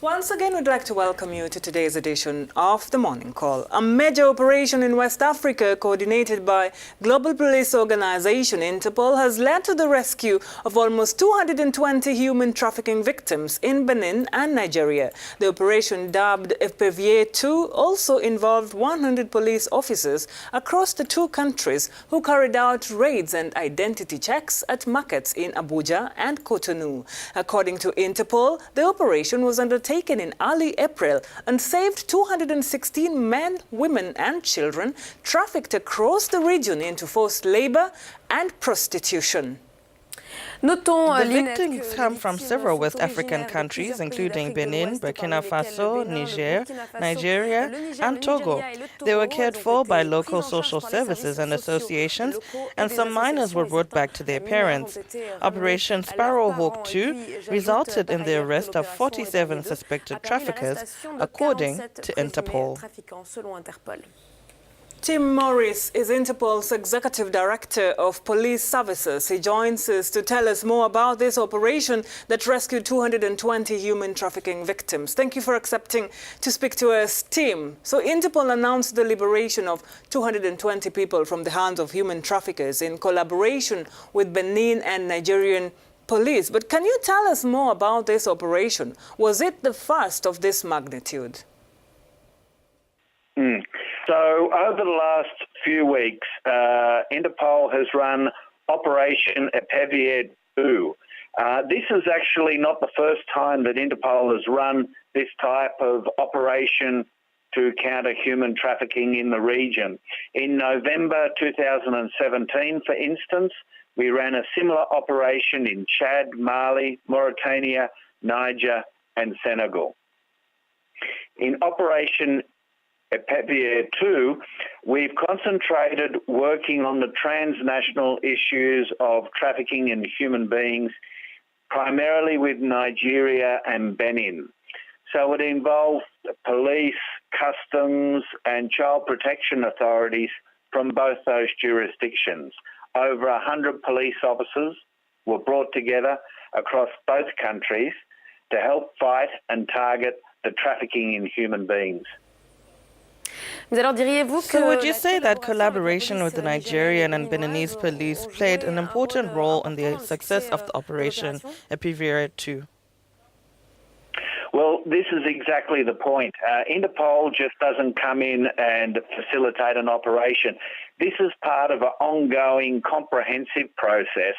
Once again, we'd like to welcome you to today's edition of The Morning Call. A major operation in West Africa, coordinated by global police organization Interpol, has led to the rescue of almost 220 human trafficking victims in Benin and Nigeria. The operation, dubbed Epervier II, also involved 100 police officers across the two countries who carried out raids and identity checks at markets in Abuja and Cotonou. According to Interpol, the operation was undertaken in early April and saved 216 men, women and children trafficked across the region into forced labor and prostitution. The victims come from several West African countries, including Benin, Burkina Faso, Niger, Nigeria, and Togo. They were cared for by local social services and associations, and some minors were brought back to their parents. Operation Sparrowhawk II resulted in the arrest of 47 suspected traffickers, according to Interpol. Tim Morris is Interpol's Executive Director of Police Services. He joins us to tell us more about this operation that rescued 220 human trafficking victims. Thank you for accepting to speak to us, Tim. So Interpol announced the liberation of 220 people from the hands of human traffickers in collaboration with Benin and Nigerian police. But can you tell us more about this operation? Was it the first of this magnitude? So over the last few weeks, Interpol has run Operation Epervier II. This is actually not the first time that Interpol has run this type of operation to counter human trafficking in the region. In November 2017, for instance, we ran a similar operation in Chad, Mali, Mauritania, Niger and Senegal. In Operation Epervier II, we've concentrated working on the transnational issues of trafficking in human beings, primarily with Nigeria and Benin. So it involved police, customs and child protection authorities from both those jurisdictions. Over 100 police officers were brought together across both countries to help fight and target the trafficking in human beings. So would you say that collaboration with the Nigerian and Beninese police played an important role in the success of the operation Epervier II? Well, this is exactly the point. Interpol just doesn't come in and facilitate an operation. This is part of an ongoing comprehensive process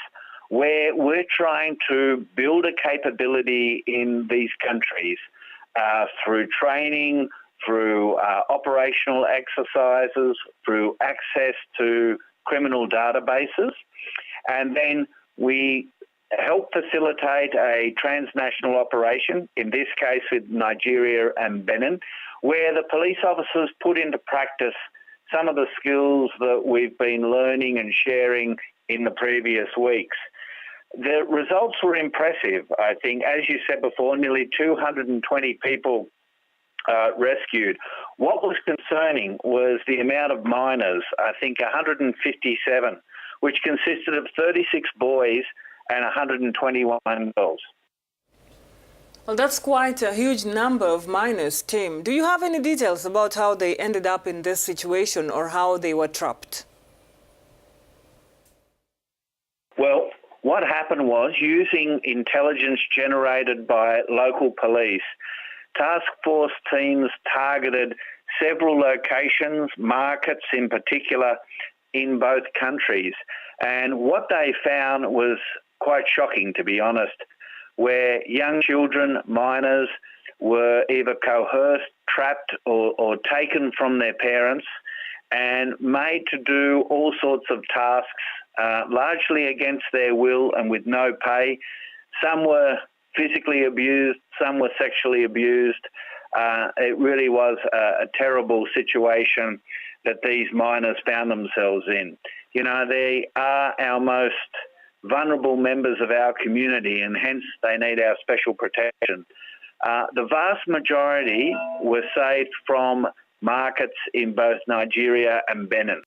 where we're trying to build a capability in these countries through training, through operational exercises, through access to criminal databases, and then we help facilitate a transnational operation, in this case with Nigeria and Benin, where the police officers put into practice some of the skills that we've been learning and sharing in the previous weeks. The results were impressive, I think. As you said before, nearly 220 people rescued. What was concerning was the amount of minors, I think 157, which consisted of 36 boys and 121 girls. Well, that's quite a huge number of minors, Tim. Do you have any details about how they ended up in this situation or how they were trapped? Well, what happened was, using intelligence generated by local police, task force teams targeted several locations, markets in particular, in both countries. And what they found was quite shocking, to be honest, where young children, minors, were either coerced, trapped or taken from their parents and made to do all sorts of tasks, largely against their will and with no pay. Some were physically abused, some were sexually abused. It really was a terrible situation that these minors found themselves in. You know, they are our most vulnerable members of our community and hence they need our special protection. The vast majority were saved from markets in both Nigeria and Benin.